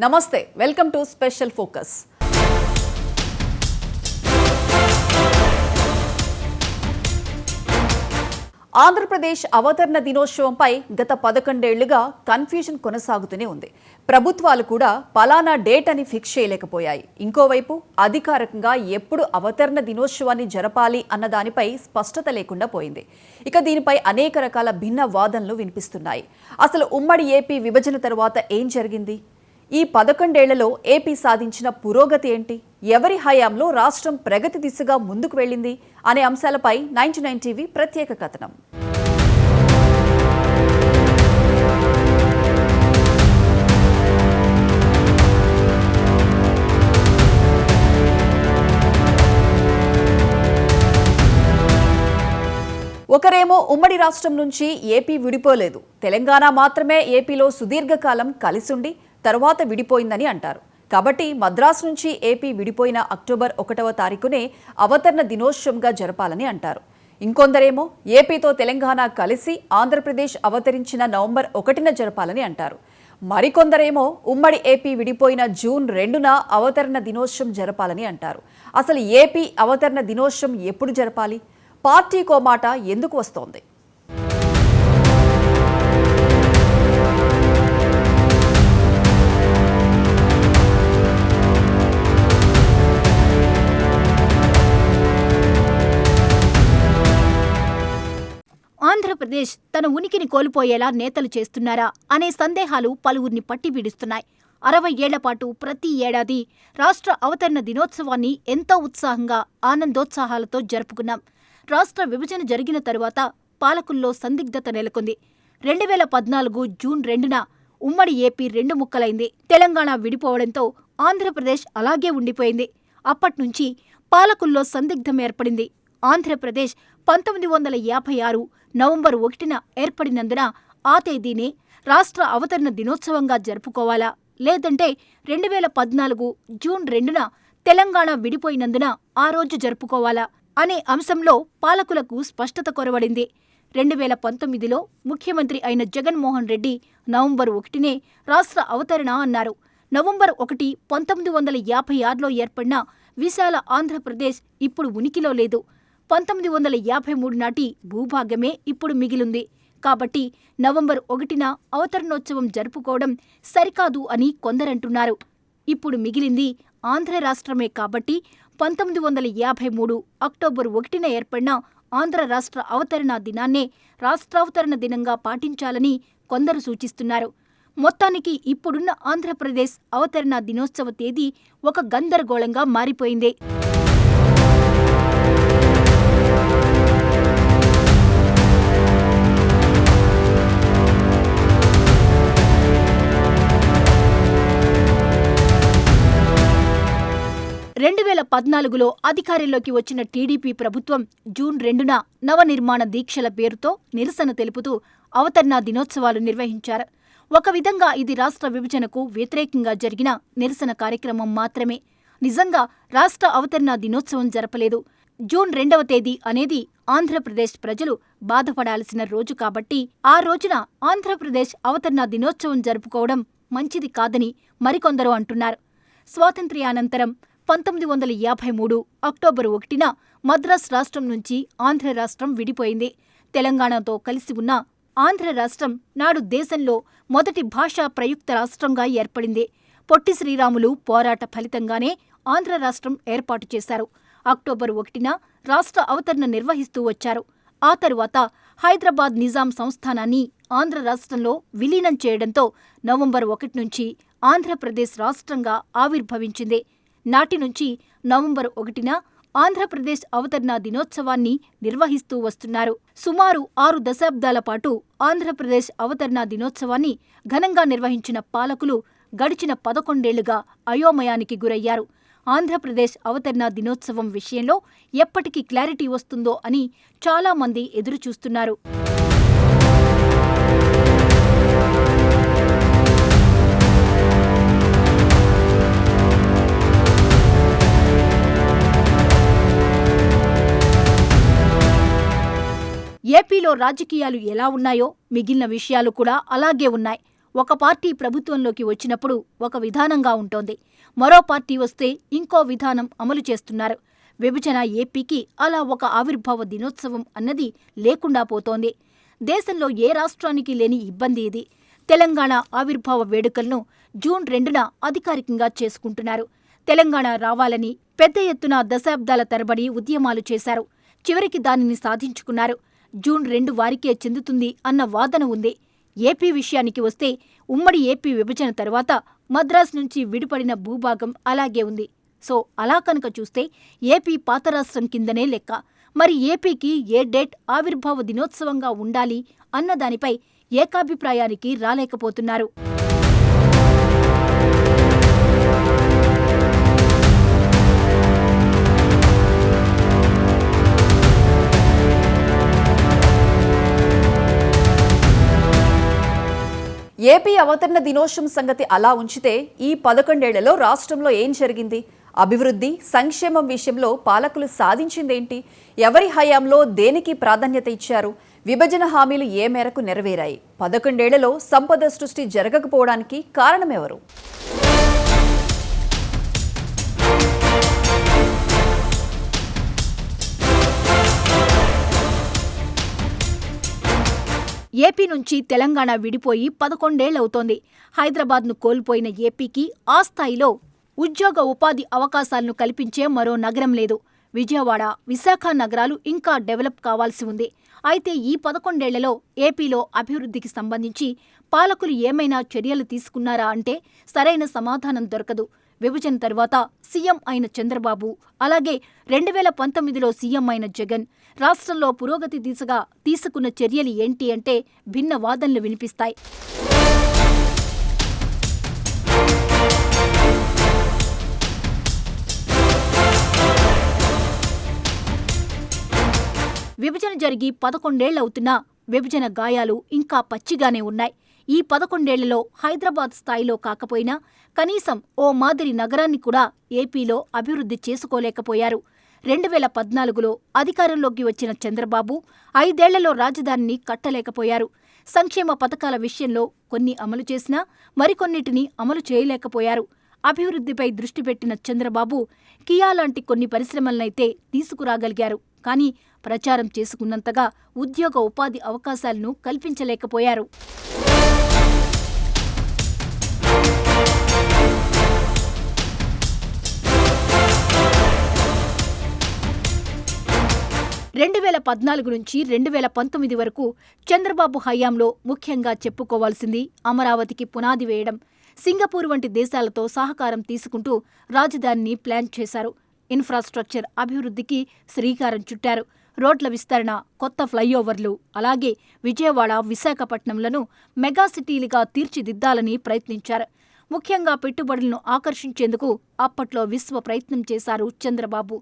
నమస్తే, welcome to special focus. Andhra Pradesh అవతరణ దినోత్సవంపై గత 11 ఏళ్లుగా కన్ఫ్యూజన్ కొనసాగుతూనే ఉంది. ప్రభుత్వాలు కూడా పలానా డేట్ అని ఫిక్స్ చేయలేకపోయాయి. ఇంకోవైపు అధికారికంగా ఎప్పుడు అవతరణ దినోత్సవాన్ని జరపాలి అన్న దానిపై స్పష్టత లేకుండా పోయింది. ఇక దీనిపై అనేక రకాల భిన్న వాదనలు వినిపిస్తున్నాయి. అసలు ఉమ్మడి ఏపీ విభజన తర్వాత ఏం జరిగింది? ఈ 11 ఏళ్లలో ఏపీ సాధించిన పురోగతి ఏంటి? ఎవరి హయాంలో రాష్ట్రం ప్రగతి దిశగా ముందుకు వెళ్ళింది అనే అంశాలపై 99 టీవీ ప్రత్యేక కథనం. ఒకరేమో ఉమ్మడి రాష్ట్రం నుంచి ఏపీ విడిపోలేదు, తెలంగాణ మాత్రమే ఏపీలో సుదీర్ఘకాలం కలిసుండి తర్వాత విడిపోయిందని అంటారు. కాబట్టి మద్రాసు నుంచి ఏపీ విడిపోయిన అక్టోబర్ 1వ తారీఖునే అవతరణ దినోత్సవంగా జరపాలని అంటారు. ఇంకొందరేమో ఏపీతో తెలంగాణ కలిసి ఆంధ్రప్రదేశ్ అవతరించిన నవంబర్ 1న జరపాలని అంటారు. మరికొందరేమో ఉమ్మడి ఏపీ విడిపోయిన జూన్ 2న అవతరణ దినోత్సవం జరపాలని అంటారు. అసలు ఏపీ అవతరణ దినోత్సవం ఎప్పుడు జరపాలి? పార్టీకో మాట ఎందుకు వస్తోంది? ఆంధ్రప్రదేశ్ తన ఉనికిని కోల్పోయేలా నేతలు చేస్తున్నారా అనే సందేహాలు పలువురిని పట్టిపీడిస్తున్నాయి. 60 ఏళ్ల పాటు ప్రతి ఏడాది రాష్ట్ర అవతరణ దినోత్సవాన్ని ఎంతో ఉత్సాహంగా ఆనందోత్సాహాలతో జరుపుకున్నాం. రాష్ట్ర విభజన జరిగిన తరువాత పాలకుల్లో సందిగ్ధత నెలకొంది. 2014 జూన్ 2న ఉమ్మడి ఏపీ 2 ముక్కలైంది. తెలంగాణ విడిపోవడంతో ఆంధ్రప్రదేశ్ అలాగే ఉండిపోయింది. అప్పట్నుంచి పాలకుల్లో సందిగ్ధం ఏర్పడింది. ఆంధ్రప్రదేశ్ 1956 నవంబర్ 1న ఏర్పడినందున ఆ తేదీనే రాష్ట్ర అవతరణ దినోత్సవంగా జరుపుకోవాలా, లేదంటే 2014 జూన్ 2న తెలంగాణ విడిపోయినందున ఆ రోజు జరుపుకోవాలా అనే అంశంలో పాలకులకు స్పష్టత కొరవడింది. 2019లో ముఖ్యమంత్రి అయిన జగన్మోహన్ రెడ్డి నవంబర్ 1నే రాష్ట్ర అవతరణ అన్నారు. నవంబర్ 1 1956లో ఏర్పడిన విశాల ఆంధ్రప్రదేశ్ ఇప్పుడు ఉనికిలో లేదు. 1953 నాటి భూభాగమే ఇప్పుడు మిగిలింది. కాబట్టి నవంబర్ 1న అవతరణోత్సవం జరుపుకోవడం సరికాదు అని కొందరంటున్నారు. ఇప్పుడు మిగిలింది ఆంధ్ర రాష్ట్రమే. కాబట్టి 1953 అక్టోబర్ 1న ఏర్పడిన ఆంధ్ర రాష్ట్ర అవతరణ దినాన్నే రాష్ట్రావతరణ దినంగా పాటించాలని కొందరు సూచిస్తున్నారు. మొత్తానికి ఇప్పుడున్న ఆంధ్రప్రదేశ్ అవతరణ దినోత్సవ తేదీ ఒక గందరగోళంగా మారిపోయింది. లో అధికారంలోకి వచ్చిన టీడీపీ ప్రభుత్వం జూన్ 2న నవనిర్మాణ దీక్షల పేరుతో నిరసన తెలుపుతూ అవతరణ దినోత్సవాలు నిర్వహించారు. ఒక విధంగా ఇది రాష్ట్ర విభజనకు వ్యతిరేకంగా జరిగిన నిరసన కార్యక్రమం మాత్రమే. నిజంగా రాష్ట్ర అవతరణ దినోత్సవం జరపలేదు. జూన్ 2వ తేదీ అనేది ఆంధ్రప్రదేశ్ ప్రజలు బాధపడాల్సిన రోజు కాబట్టి ఆ రోజున ఆంధ్రప్రదేశ్ అవతరణ దినోత్సవం జరుపుకోవడం మంచిది కాదని మరికొందరు అంటున్నారు. స్వాతంత్ర్యానంతరం 1953 అక్టోబర్ 1న మద్రాస్ రాష్ట్రం నుంచి ఆంధ్ర రాష్ట్రం విడిపోయింది. తెలంగాణతో కలిసి ఉన్న ఆంధ్ర రాష్ట్రం నాడు దేశంలో మొదటి భాషా ప్రయుక్త రాష్ట్రంగా ఏర్పడింది. పొట్టి శ్రీరాములు పోరాట ఫలితంగానే ఆంధ్ర రాష్ట్రం ఏర్పాటు చేశారు. అక్టోబర్ 1న రాష్ట్ర అవతరణ నిర్వహిస్తూ వచ్చారు. ఆ తరువాత హైదరాబాద్ నిజాం సంస్థానాన్ని ఆంధ్ర రాష్ట్రంలో విలీనం చేయడంతో నవంబర్ 1 నుంచి ఆంధ్రప్రదేశ్ రాష్ట్రంగా ఆవిర్భవించింది. నాటి నుంచి నవంబర్ 1న ఆంధ్రప్రదేశ్ అవతరణ దినోత్సవాన్ని నిర్వహిస్తూ వస్తున్నారు. సుమారు 6 దశాబ్దాల పాటు ఆంధ్రప్రదేశ్ అవతరణ దినోత్సవాన్ని ఘనంగా నిర్వహించిన పాలకులు గడిచిన 11 ఏళ్లుగా అయోమయానికి గురయ్యారు. ఆంధ్రప్రదేశ్ అవతరణ దినోత్సవం విషయంలో ఎప్పటికి క్లారిటీ వస్తుందో అని చాలామంది ఎదురుచూస్తున్నారు. ఏపీలో రాజకీయాలు ఎలా ఉన్నాయో మిగిలిన విషయాలు కూడా అలాగే ఉన్నాయి. ఒక పార్టీ ప్రభుత్వంలోకి వచ్చినప్పుడు ఒక విధానంగా ఉంటోంది. మరో పార్టీ వస్తే ఇంకో విధానం అమలు చేస్తున్నారు. విభజన ఏపీకి అలా ఒక ఆవిర్భావ దినోత్సవం అన్నది లేకుండా పోతోంది. దేశంలో ఏ రాష్ట్రానికి లేని ఇబ్బంది ఇది. తెలంగాణ ఆవిర్భావ వేడుకలను జూన్ 2న అధికారికంగా చేసుకుంటున్నారు. తెలంగాణ రావాలని పెద్ద ఎత్తున దశాబ్దాల తరబడి ఉద్యమాలు చేశారు. చివరికి దానిని సాధించుకున్నారు. జూన్ 2 వారికే చెందుతుంది అన్న వాదన ఉంది. ఏపీ విషయానికి వస్తే ఉమ్మడి ఏపీ విభజన తర్వాత మద్రాస్ నుంచి విడిపడిన భూభాగం అలాగే ఉంది. సో అలా కనుక చూస్తే ఏపీ పాత రాష్ట్రం కిందనే లెక్క. మరి ఏపీకి ఏ డేట్ ఆవిర్భావ దినోత్సవంగా ఉండాలి అన్నదానిపై ఏకాభిప్రాయానికి రాలేకపోతున్నారు. ఏపీ అవతరణ దినోత్సవం సంగతి అలా ఉంచితే ఈ 11 ఏళ్లలో రాష్ట్రంలో ఏం జరిగింది? అభివృద్ధి, సంక్షేమం విషయంలో పాలకులు సాధించిందేంటి? ఎవరి హయాంలో దేనికి ప్రాధాన్యత ఇచ్చారు? విభజన హామీలు ఏ మేరకు నెరవేరాయి? 11 ఏళ్లలో సంపద సృష్టి జరగకపోవడానికి కారణమెవరు? ఏపీ నుంచి తెలంగాణ విడిపోయి 11 ఏళ్లవుతోంది. హైదరాబాద్ను కోల్పోయిన ఏపీకి ఆ స్థాయిలో ఉద్యోగ ఉపాధి అవకాశాలను కల్పించే మరో నగరం లేదు. విజయవాడ, విశాఖ నగరాలు ఇంకా డెవలప్ కావాల్సి ఉంది. అయితే ఈ 11 ఏళ్లలో ఏపీలో అభివృద్ధికి సంబంధించి పాలకులు ఏమైనా చర్యలు తీసుకున్నారా అంటే సరైన సమాధానం దొరకదు. విభజన తర్వాత సీఎం అయిన చంద్రబాబు, అలాగే 2019లో సీఎం అయిన జగన్ రాష్ట్రంలో పురోగతి దిశగా తీసుకున్న చర్యలు ఏంటి అంటే భిన్న వాదనలు వినిపిస్తాయి. విభజన జరిగి 11 ఏళ్లవుతున్నా విభజన గాయాలు ఇంకా పచ్చిగానే ఉన్నాయి. ఈ 11 ఏళ్లలో హైదరాబాద్ స్థాయిలో కాకపోయినా కనీసం ఓ మాదిరి నగరాన్ని కూడా ఏపీలో అభివృద్ధి చేసుకోలేకపోయారు. 2014లో అధికారంలోకి వచ్చిన చంద్రబాబు 5 ఏళ్లలో రాజధానిని కట్టలేకపోయారు. సంక్షేమ పథకాల విషయంలో కొన్ని అమలు చేసినా మరికొన్నిటిని అమలు చేయలేకపోయారు. అభివృద్ధిపై దృష్టి పెట్టిన చంద్రబాబు కియా లాంటి కొన్ని పరిశ్రమలనైతే తీసుకురాగలిగారు. కానీ ప్రచారం చేసుకున్నంతగా ఉద్యోగ ఉపాధి అవకాశాలను కల్పించలేకపోయారు. రెండు 2014 నుంచి 2019 వరకు చంద్రబాబు హయాంలో ముఖ్యంగా చెప్పుకోవాల్సింది అమరావతికి పునాది వేయడం. సింగపూర్ వంటి దేశాలతో సహకారం తీసుకుంటూ రాజధానిని ప్లాన్ చేశారు. ఇన్ఫ్రాస్ట్రక్చర్ అభివృద్ధికి శ్రీకారం చుట్టారు. రోడ్ల విస్తరణ, కొత్త ఫ్లైఓవర్లు, అలాగే విజయవాడ, విశాఖపట్నంలను మెగాసిటీలుగా తీర్చిదిద్దాలని ప్రయత్నించారు. ముఖ్యంగా పెట్టుబడులను ఆకర్షించేందుకు అప్పట్లో విశ్వ ప్రయత్నం చేశారు చంద్రబాబు.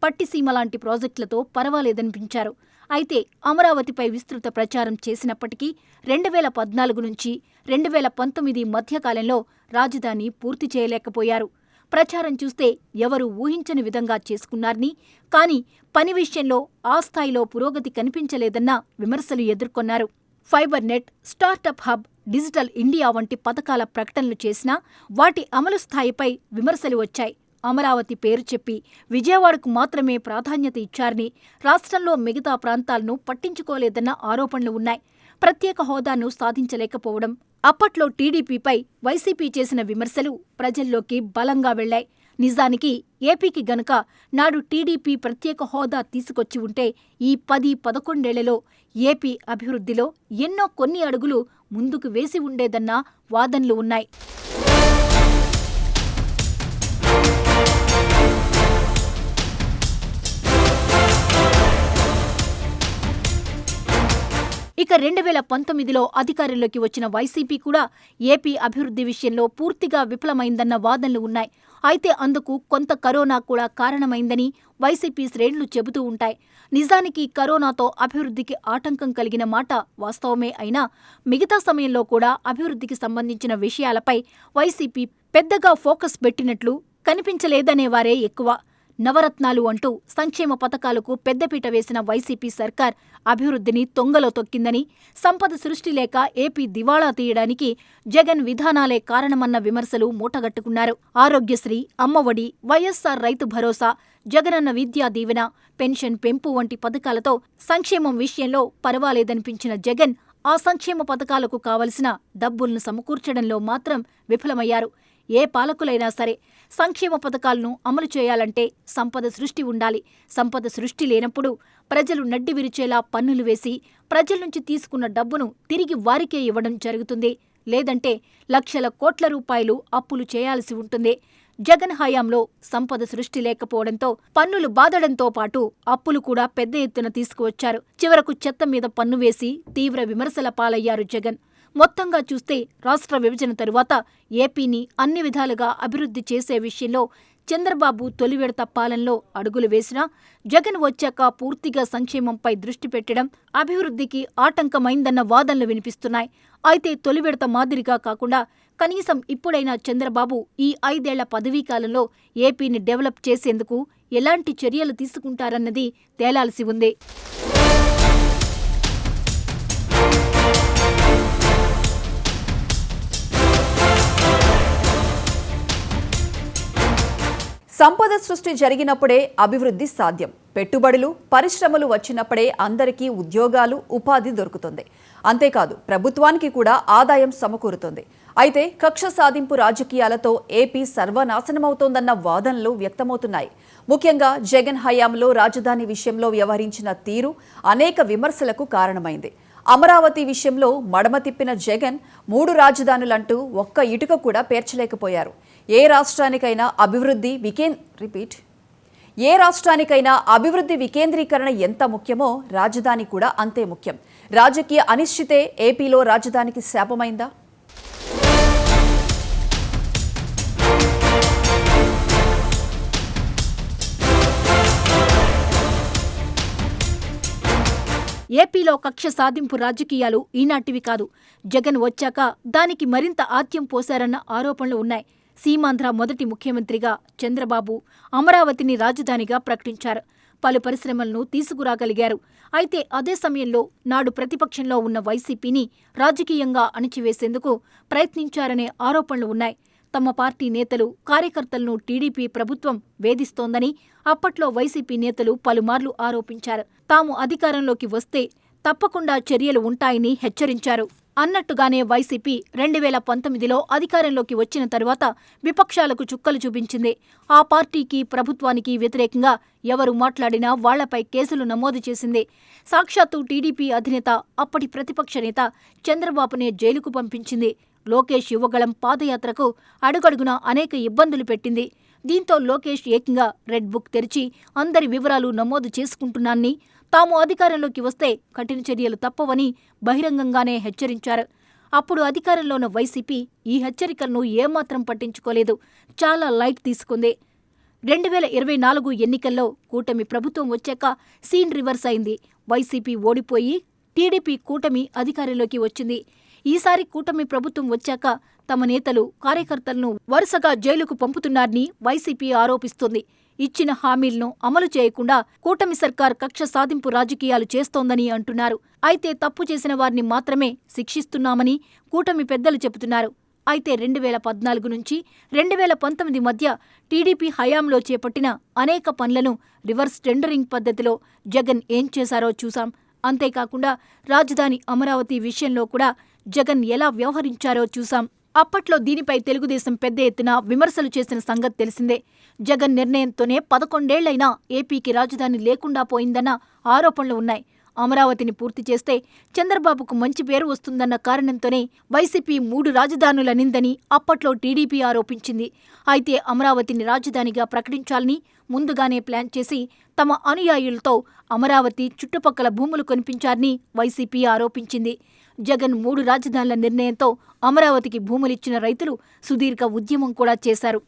పట్టిసీమ లాంటి ప్రాజెక్టులతో పర్వాలేదనిపించారు. అయితే అమరావతిపై విస్తృత ప్రచారం చేసినప్పటికీ 2014 నుంచి 2019 మధ్యకాలంలో రాజధాని పూర్తి చేయలేకపోయారు. ప్రచారం చూస్తే ఎవరు ఊహించని విధంగా చేసుకున్నారని, కానీ పని విషయంలో ఆ స్థాయిలో పురోగతి కనిపించలేదన్న విమర్శలు ఎదుర్కొన్నారు. Fibre net, startup hub, digital India వంటి పథకాల ప్రకటనలు చేసినా వాటి అమలు స్థాయిపై విమర్శలు వచ్చాయి. అమరావతి పేరు చెప్పి విజయవాడకు మాత్రమే ప్రాధాన్యత ఇచ్చారని, రాష్ట్రంలో మిగతా ప్రాంతాలను పట్టించుకోలేదన్న ఆరోపణలు ఉన్నాయి. ప్రత్యేక హోదాను సాధించలేకపోవడం, అప్పట్లో టీడీపీపై వైసీపీ చేసిన విమర్శలు ప్రజల్లోకి బలంగా వెళ్లాయి. నిజానికి ఏపీకి గనుక నాడు టీడీపీ ప్రత్యేక హోదా తీసుకొచ్చి ఉంటే ఈ 10-11 ఏళ్లలో ఏపీ అభివృద్ధిలో ఎన్నో కొన్ని అడుగులు ముందుకు వేసి ఉండేదన్న వాదనలు ఉన్నాయి. ఇక 2019లో అధికారంలోకి వచ్చిన వైసీపీ కూడా ఏపీ అభివృద్ధి విషయంలో పూర్తిగా విఫలమైందన్న వాదనలు ఉన్నాయి. అయితే అందుకు కొంత కరోనా కూడా కారణమైందని వైసీపీ శ్రేణులు చెబుతూ ఉంటాయి. నిజానికి కరోనాతో అభివృద్ధికి ఆటంకం కలిగిన మాట వాస్తవమే అయినా మిగతా సమయంలో కూడా అభివృద్ధికి సంబంధించిన విషయాలపై వైసీపీ పెద్దగా ఫోకస్ పెట్టినట్లు కనిపించలేదనేవారే ఎక్కువ. నవరత్నాలు అంటూ సంక్షేమ పథకాలకు పెద్దపీట వేసిన వైసీపీ సర్కార్ అభివృద్ధిని తొంగలో తొక్కిందని, సంపద సృష్టి లేక ఏపీ దివాళా తీయడానికి జగన్ విధానాలే కారణమన్న విమర్శలు మూటగట్టుకున్నారు. ఆరోగ్యశ్రీ, అమ్మఒడి, వైఎస్సార్ రైతు భరోసా, జగనన్న విద్యా దీవెన, పెన్షన్ పెంపు వంటి పథకాలతో సంక్షేమం విషయంలో పర్వాలేదనిపించిన జగన్ ఆ సంక్షేమ పథకాలకు కావలసిన డబ్బులను సమకూర్చడంలో మాత్రం విఫలమయ్యారు. ఏ పాలకులైనా సరే సంక్షేమ పథకాలను అమలు చేయాలంటే సంపద సృష్టి ఉండాలి. సంపద సృష్టి లేనప్పుడు ప్రజలు నడ్డి విరిచేలా పన్నులు వేసి ప్రజల నుంచి తీసుకున్న డబ్బును తిరిగి వారికే ఇవ్వడం జరుగుతుంది. లేదంటే లక్షల కోట్ల రూపాయలు అప్పులు చేయాల్సి ఉంటుంది. జగన్ హయాంలో సంపద సృష్టి లేకపోవడంతో పన్నులు బాదడంతో పాటు అప్పులు కూడా పెద్ద ఎత్తున తీసుకువచ్చారు. చివరకు చెత్త మీద పన్ను వేసి తీవ్ర విమర్శల పాలయ్యారు జగన్. మొత్తంగా చూస్తే రాష్ట్ర విభజన తరువాత ఏపీని అన్ని విధాలుగా అభివృద్ధి చేసే విషయంలో చంద్రబాబు తొలి విడత పాలనలో అడుగులు వేసినా జగన్ వచ్చాక పూర్తిగా సంక్షేమంపై దృష్టి పెట్టడం అభివృద్ధికి ఆటంకమైందన్న వాదనలు వినిపిస్తున్నాయి. అయితే తొలి విడత మాదిరిగా కాకుండా కనీసం ఇప్పుడైనా చంద్రబాబు ఈ 5 ఏళ్ల పదవీకాలంలో ఏపీని డెవలప్ చేసేందుకు ఎలాంటి చర్యలు తీసుకుంటారన్నది తేలాల్సి ఉంది. సంపద సృష్టి జరిగినప్పుడే అభివృద్ధి సాధ్యం. పెట్టుబడులు, పరిశ్రమలు వచ్చినప్పుడే అందరికీ ఉద్యోగాలు, ఉపాధి దొరుకుతుంది. అంతేకాదు ప్రభుత్వానికి కూడా ఆదాయం సమకూరుతుంది. అయితే కక్ష సాధింపు రాజకీయాలతో ఏపీ సర్వనాశనమవుతోందన్న వాదనలు వ్యక్తమవుతున్నాయి. ముఖ్యంగా జగన్ హయాంలో రాజధాని విషయంలో వ్యవహరించిన తీరు అనేక విమర్శలకు కారణమైంది. అమరావతి విషయంలో మడమ తిప్పిన జగన్ 3 రాజధానులంటూ ఒక్క ఇటుక కూడా పేర్చలేకపోయారు. ఏ రాష్ట్రానికైనా అభివృద్ధి వికేంద్రీకరణ ఎంత ముఖ్యమో రాజధాని కూడా అంతే ముఖ్యం. రాజకీయ అనిశ్చితే ఏపీలో రాజధానికి శాపమైందా? ఏపీలో కక్ష సాధింపు రాజకీయాలు ఈనాటివి కాదు. జగన్ వచ్చాక దానికి మరింత ఆత్యం పోశారన్న ఆరోపణలు ఉన్నాయి. సీమాంధ్ర మొదటి ముఖ్యమంత్రిగా చంద్రబాబు అమరావతిని రాజధానిగా ప్రకటించారు. పలు పరిశ్రమలను తీసుకురాగలిగారు. అయితే అదే సమయంలో నాడు ప్రతిపక్షంలో ఉన్న వైసీపీని రాజకీయంగా అణిచివేసేందుకు ప్రయత్నించారనే ఆరోపణలు ఉన్నాయి. తమ పార్టీ నేతలు, కార్యకర్తలను టీడీపీ ప్రభుత్వం వేధిస్తోందని అప్పట్లో వైసీపీ నేతలు పలుమార్లు ఆరోపించారు. తాము అధికారంలోకి వస్తే తప్పకుండా చర్యలు ఉంటాయని హెచ్చరించారు. అన్నట్టుగానే వైసీపీ 2019లో అధికారంలోకి వచ్చిన తరువాత విపక్షాలకు చుక్కలు చూపించింది. ఆ పార్టీకి, ప్రభుత్వానికి వ్యతిరేకంగా ఎవరు మాట్లాడినా వాళ్లపై కేసులు నమోదు చేసింది. సాక్షాత్తు టీడీపీ అధినేత, అప్పటి ప్రతిపక్ష నేత చంద్రబాబునే జైలుకు పంపించింది. లోకేష్ యువగళం పాదయాత్రకు అడుగడుగునా అనేక ఇబ్బందులు పెట్టింది. దీంతో లోకేష్ ఏకంగా రెడ్ బుక్ తెరిచి అందరి వివరాలు నమోదు చేసుకుంటున్నానని, తాము అధికారంలోకి వస్తే కఠిన చర్యలు తప్పవని బహిరంగంగానే హెచ్చరించారు. అప్పుడు అధికారంలో ఉన్న వైసీపీ ఈ హెచ్చరికలను ఏమాత్రం పట్టించుకోలేదు. చాలా లైట్ తీసుకుంది. 2024 ఎన్నికల్లో కూటమి ప్రభుత్వం వచ్చాక సీన్ రివర్స్ అయింది. వైసీపీ ఓడిపోయి టీడీపీ కూటమి అధికారంలోకి వచ్చింది. ఈసారి కూటమి ప్రభుత్వం వచ్చాక తమ నేతలు, కార్యకర్తలను వరుసగా జైలుకు పంపుతున్నారని వైసీపీ ఆరోపిస్తోంది. ఇచ్చిన హామీలను అమలు చేయకుండా కూటమి సర్కార్ కక్ష సాధింపు రాజకీయాలు చేస్తోందని అంటున్నారు. అయితే తప్పు చేసిన వారిని మాత్రమే శిక్షిస్తున్నామని కూటమి పెద్దలు చెబుతున్నారు. అయితే 2014 నుంచి 2019 మధ్య టీడీపీ హయాంలో చేపట్టిన అనేక పనులను రివర్స్ టెండరింగ్ పద్ధతిలో జగన్ ఏం చేశారో చూశాం. అంతేకాకుండా రాజధాని అమరావతి విషయంలో కూడా జగన్ ఎలా వ్యవహరించారో చూశాం. అప్పట్లో దీనిపై తెలుగుదేశం పెద్ద ఎత్తున విమర్శలు చేసిన సంగతి తెలిసిందే. జగన్ నిర్ణయంతోనే 11 ఏళ్లైనా ఏపీకి రాజధాని లేకుండా పోయిందన్న ఆరోపణలు ఉన్నాయి. అమరావతిని పూర్తి చేస్తే చంద్రబాబుకు మంచి పేరు వస్తుందన్న కారణంతోనే వైసీపీ 3 రాజధానులనిందని అప్పట్లో టీడీపీ ఆరోపించింది. అయితే అమరావతిని రాజధానిగా ప్రకటించాలని ముందుగానే ప్లాన్ చేసి తమ అనుయాయులతో అమరావతి చుట్టుపక్కల భూములు కొనిపించారని వైసీపీ ఆరోపించింది. జగన్ 3 రాజధానుల నిర్ణయంతో అమరావతికి భూములిచ్చిన రైతులు సుదీర్ఘ ఉద్యమం కూడా చేశారు.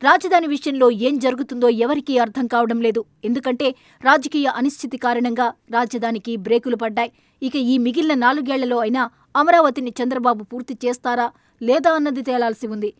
రాజధాని విషయంలో ఏం జరుగుతుందో ఎవరికీ అర్థం కావడం లేదు. ఎందుకంటే రాజకీయ అనిశ్చితి కారణంగా రాజధానికి బ్రేకులు పడ్డాయి. ఇక ఈ మిగిలిన 4 ఏళ్లలో అయినా అమరావతిని చంద్రబాబు పూర్తి చేస్తారా లేదా అన్నది తేలాల్సి ఉంది.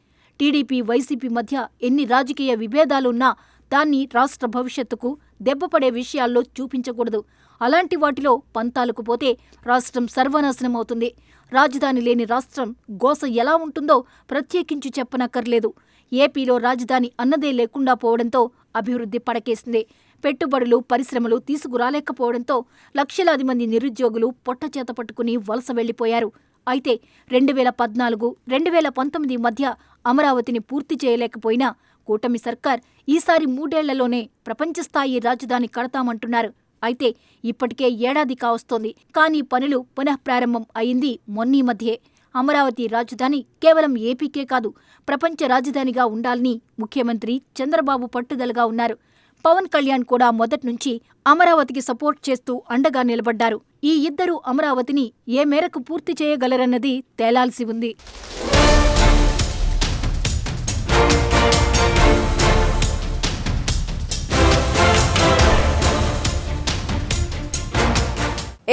టీడీపీ, వైసీపీ మధ్య ఎన్ని రాజకీయ విభేదాలున్నా దాన్ని రాష్ట్ర భవిష్యత్తుకు దెబ్బపడే విషయాల్లో చూపించకూడదు. అలాంటి వాటిలో పంతాలకు పోతే రాష్ట్రం సర్వనాశనమవుతుంది. రాజధాని లేని రాష్ట్రం గోస ఎలా ఉంటుందో ప్రత్యేకించి చెప్పనక్కర్లేదు. ఏపీలో రాజధాని అన్నదే లేకుండా పోవడంతో అభివృద్ధి పడకేసింది. పెట్టుబడులు, పరిశ్రమలు తీసుకురాలేకపోవడంతో లక్షలాది మంది నిరుద్యోగులు పొట్టచేత పట్టుకుని వలస వెళ్లిపోయారు. అయితే 2014, 2019 మధ్య అమరావతిని పూర్తి చేయలేకపోయినా కూటమి సర్కార్ ఈసారి 3 ఏళ్లలోనే ప్రపంచస్థాయి రాజధాని కడతామంటున్నారు. అయితే ఇప్పటికే ఏడాది కావస్తోంది. కానీ పనులు పునఃప్రారంభం అయింది మొన్నీ మధ్యే. అమరావతి రాజధాని కేవలం ఏపీకే కాదు, ప్రపంచ రాజధానిగా ఉండాలని ముఖ్యమంత్రి చంద్రబాబు పట్టుదలగా ఉన్నారు. పవన్ కళ్యాణ్ కూడా మొదట్నుంచి అమరావతికి సపోర్ట్ చేస్తూ అండగా నిలబడ్డారు. ఈ ఇద్దరూ అమరావతిని ఏ మేరకు పూర్తి చేయగలరన్నది తేలాల్సి ఉంది.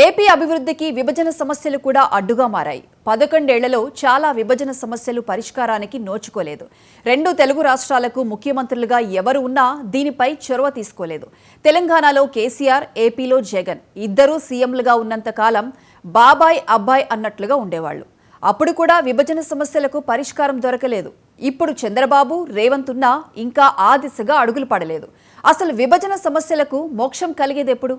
ఏపీ అభివృద్ధికి విభజన సమస్యలు కూడా అడ్డుగా మారాయి. 11 ఏళ్లలో చాలా విభజన సమస్యలు పరిష్కారానికి నోచుకోలేదు. 2 తెలుగు రాష్ట్రాలకు ముఖ్యమంత్రులుగా ఎవరు ఉన్నా దీనిపై చొరవ తీసుకోలేదు. తెలంగాణలో కేసీఆర్, ఏపీలో జగన్ ఇద్దరూ సీఎంలుగా ఉన్నంత కాలం బాబాయ్ అబ్బాయ్ అన్నట్లుగా ఉండేవాళ్లు. అప్పుడు కూడా విభజన సమస్యలకు పరిష్కారం దొరకలేదు. ఇప్పుడు చంద్రబాబు, రేవంత్ ఉన్నా ఇంకా ఆ దిశగా అడుగులు పడలేదు. అసలు విభజన సమస్యలకు మోక్షం కలిగేదెప్పుడు?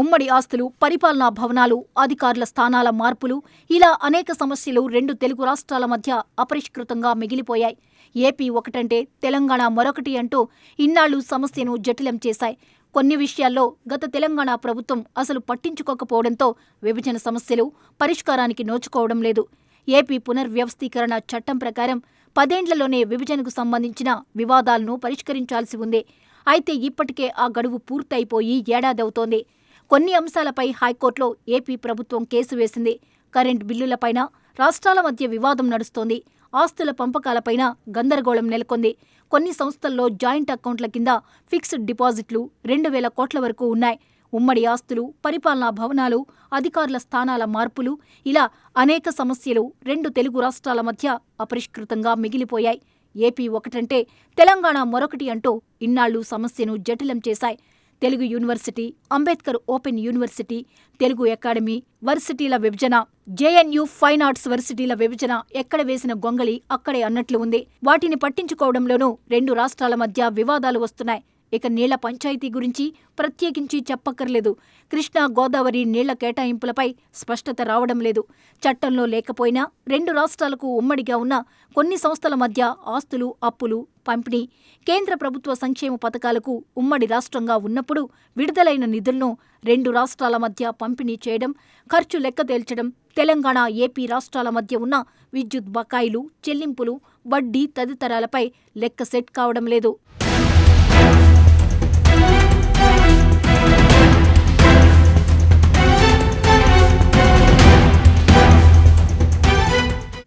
ఉమ్మడి ఆస్తులు, పరిపాలనా భవనాలు, అధికారుల స్థానాల మార్పులు, ఇలా అనేక సమస్యలు 2 తెలుగు రాష్ట్రాల మధ్య అపరిష్కృతంగా మిగిలిపోయాయి. ఏపీ ఒకటంటే తెలంగాణ మరొకటి అంటూ ఇన్నాళ్లు సమస్యను జటిలం చేశాయి. కొన్ని విషయాల్లో గత తెలంగాణ ప్రభుత్వం అసలు పట్టించుకోకపోవడంతో విభజన సమస్యలు పరిష్కారానికి నోచుకోవడం లేదు. ఏపీ పునర్వ్యవస్థీకరణ చట్టం ప్రకారం 10 ఏళ్లలోనే విభజనకు సంబంధించిన వివాదాలను పరిష్కరించాల్సి ఉంది. అయితే ఇప్పటికే ఆ గడువు పూర్తయిపోయి ఏడాదవుతోంది. కొన్ని అంశాలపై హైకోర్టులో ఏపీ ప్రభుత్వం కేసు వేసింది. కరెంట్ బిల్లులపైన రాష్ట్రాల మధ్య వివాదం నడుస్తోంది. ఆస్తుల పంపకాలపైన గందరగోళం నెలకొంది. కొన్ని సంస్థల్లో జాయింట్ అకౌంట్ల కింద ఫిక్స్డ్ డిపాజిట్లు 2,000 కోట్ల వరకు ఉన్నాయి. ఉమ్మడి ఆస్తులు, పరిపాలనా భవనాలు, అధికారుల స్థానాల మార్పులు, ఇలా అనేక సమస్యలు 2 తెలుగు రాష్ట్రాల మధ్య అపరిష్కృతంగా మిగిలిపోయాయి. ఏపీ ఒకటంటే తెలంగాణ మరొకటి అంటూ ఇన్నాళ్లు సమస్యను జటిలం చేశాయి. Telugu university, Ambedkar open university, Telugu academy, వర్సిటీల విభజన, జేఎన్యూ ఫైన్ ఆర్ట్స్ వర్సిటీల విభజన ఎక్కడ వేసిన గొంగళి అక్కడే అన్నట్లు ఉంది. వాటిని పట్టించుకోవడంలోనూ 2 రాష్ట్రాల మధ్య వివాదాలు వస్తున్నాయి. ఇక నీళ్ల పంచాయతీ గురించి ప్రత్యేకించి చెప్పక్కర్లేదు. కృష్ణా, గోదావరి నీళ్ల కేటాయింపులపై స్పష్టత రావడం లేదు. చట్టంలో లేకపోయినా 2 రాష్ట్రాలకు ఉమ్మడిగా ఉన్న కొన్ని సంస్థల మధ్య ఆస్తులు, అప్పులు, పంపిణీ, కేంద్ర ప్రభుత్వ సంక్షేమ పథకాలకు ఉమ్మడి రాష్ట్రంగా ఉన్నప్పుడు విడుదలైన నిధులను 2 రాష్ట్రాల మధ్య పంపిణీ చేయడం, ఖర్చు లెక్క తేల్చడం, తెలంగాణ, ఏపీ రాష్ట్రాల మధ్య ఉన్న విద్యుత్ బకాయిలు, చెల్లింపులు, వడ్డీ తదితరాలపై లెక్క సెట్ కావడం లేదు.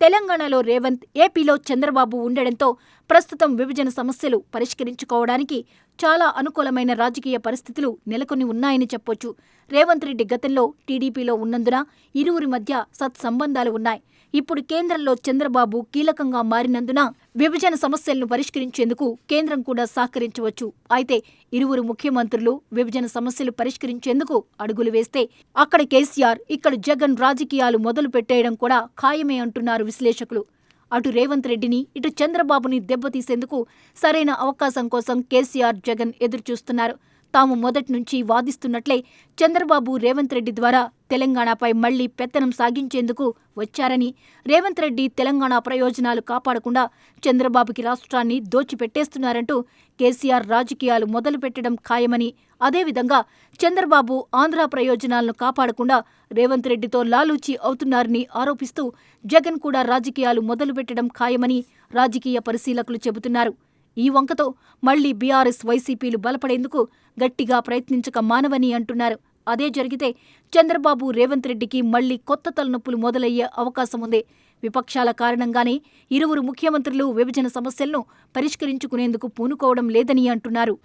తెలంగాణలో రేవంత్, ఏపీలో చంద్రబాబు ఉండడంతో ప్రస్తుతం విభజన సమస్యలు పరిష్కరించుకోవడానికి చాలా అనుకూలమైన రాజకీయ పరిస్థితులు నెలకొని ఉన్నాయని చెప్పొచ్చు. రేవంత్ రెడ్డి గతంలో టీడీపీలో ఉన్నందున ఇరువురి మధ్య సత్సంబంధాలు ఉన్నాయి. ఇప్పుడు కేంద్రంలో చంద్రబాబు కీలకంగా మారినందున విభజన సమస్యలను పరిష్కరించేందుకు కేంద్రం కూడా సహకరించవచ్చు. అయితే ఇరువురు ముఖ్యమంత్రులు విభజన సమస్యలు పరిష్కరించేందుకు అడుగులు వేస్తే అక్కడ కేసీఆర్, ఇక్కడ జగన్ రాజకీయాలు మొదలు పెట్టేయడం కూడా ఖాయమే అంటున్నారు విశ్లేషకులు. అటు రేవంత్ రెడ్డిని, ఇటు చంద్రబాబుని దెబ్బతీసేందుకు సరైన అవకాశం కోసం కేసీఆర్, జగన్ ఎదురుచూస్తున్నారు. తాము మొదట్నుంచి వాదిస్తున్నట్లే చంద్రబాబు రేవంత్ రెడ్డి ద్వారా తెలంగాణపై మళ్లీ పెత్తనం సాగించేందుకు వచ్చారని, రేవంత్ రెడ్డి తెలంగాణ ప్రయోజనాలు కాపాడకుండా చంద్రబాబుకి రాష్ట్రాన్ని దోచిపెట్టేస్తున్నారంటూ కేసీఆర్ రాజకీయాలు మొదలుపెట్టడం ఖాయమని, అదేవిధంగా చంద్రబాబు ఆంధ్ర ప్రయోజనాలను కాపాడకుండా రేవంత్ రెడ్డితో లాలూచీ అవుతున్నారని ఆరోపిస్తూ జగన్ కూడా రాజకీయాలు మొదలుపెట్టడం ఖాయమని రాజకీయ పరిశీలకులు చెబుతున్నారు. ఈ వంకతో మళ్లీ బీఆర్ఎస్, వైసీపీలు బలపడేందుకు గట్టిగా ప్రయత్నించక మానవని అంటున్నారు. అదే జరిగితే చంద్రబాబు రేవంత్ రెడ్డికి మళ్లీ కొత్త తలనొప్పులు మొదలయ్యే అవకాశం ఉంది. విపక్షాల కారణంగానే ఇరువురు ముఖ్యమంత్రులు విభజన సమస్యలను పరిష్కరించుకునేందుకు పూనుకోవడం లేదని అంటున్నారు.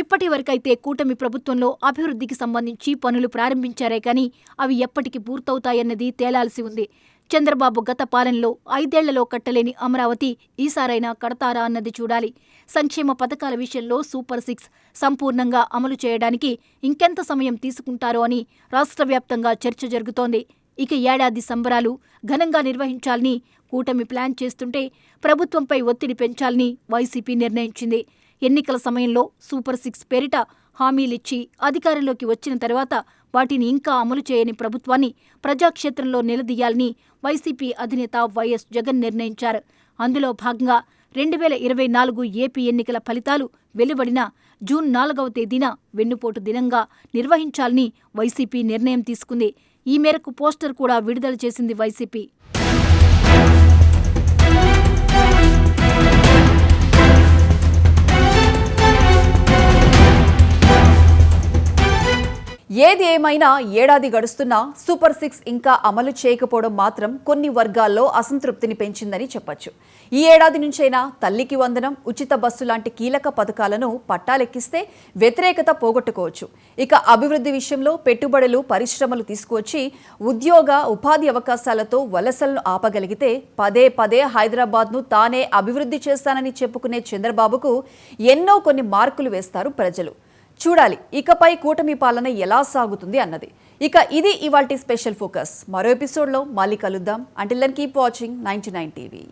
ఇప్పటి వరకైతే కూటమి ప్రభుత్వంలో అభివృద్ధికి సంబంధించి పనులు ప్రారంభించారే కానీ అవి ఎప్పటికి పూర్తవుతాయన్నది తేలాల్సి ఉంది. చంద్రబాబు గత పాలనలో 5 ఏళ్లలో కట్టలేని అమరావతి ఈసారైనా కడతారా అన్నది చూడాలి. సంక్షేమ పథకాల విషయంలో సూపర్ 6 సంపూర్ణంగా అమలు చేయడానికి ఇంకెంత సమయం తీసుకుంటారో అని రాష్ట్ర వ్యాప్తంగా చర్చ జరుగుతోంది. ఇక ఏడాది సంబరాలు ఘనంగా నిర్వహించాలని కూటమి ప్లాన్ చేస్తుంటే ప్రభుత్వంపై ఒత్తిడి పెంచాలని వైసీపీ నిర్ణయించింది. ఎన్నికల సమయంలో సూపర్ 6 పేరిట హామీలిచ్చి అధికారంలోకి వచ్చిన తర్వాత వాటిని ఇంకా అమలు చేయని ప్రభుత్వాన్ని ప్రజాక్షేత్రంలో నిలదీయాలని వైసీపీ అధినేత వైఎస్ జగన్ నిర్ణయించారు. అందులో భాగంగా 2024 ఏపీ ఎన్నికల ఫలితాలు వెలువడిన జూన్ 4వ తేదీన వెన్నుపోటు దినంగా నిర్వహించాలని వైసీపీ నిర్ణయం తీసుకుంది. ఈ మేరకు పోస్టర్ కూడా విడుదల చేసింది వైసీపీ. ఏది ఏమైనా ఏడాది గడుస్తున్నా సూపర్ 6 ఇంకా అమలు చేయకపోవడం మాత్రం కొన్ని వర్గాల్లో అసంతృప్తిని పెంచిందని చెప్పొచ్చు. ఈ ఏడాది నుంచైనా తల్లికి వందనం, ఉచిత బస్సు లాంటి కీలక పథకాలను పట్టాలెక్కిస్తే వ్యతిరేకత పోగొట్టుకోవచ్చు. ఇక అభివృద్ధి విషయంలో పెట్టుబడులు, పరిశ్రమలు తీసుకువచ్చి ఉపాధి అవకాశాలతో వలసలను ఆపగలిగితే పదే పదే హైదరాబాద్ను తానే అభివృద్ధి చేస్తానని చెప్పుకునే చంద్రబాబుకు కొన్ని మార్కులు వేస్తారు ప్రజలు. చూడాలి ఇకపై కూటమి పాలన ఎలా సాగుతుంది అన్నది. ఇక ఇది ఇవాల్టి స్పెషల్ ఫోకస్. మరో ఎపిసోడ్లో మళ్ళీ కలుద్దాం. Until then keep watching 99 TV.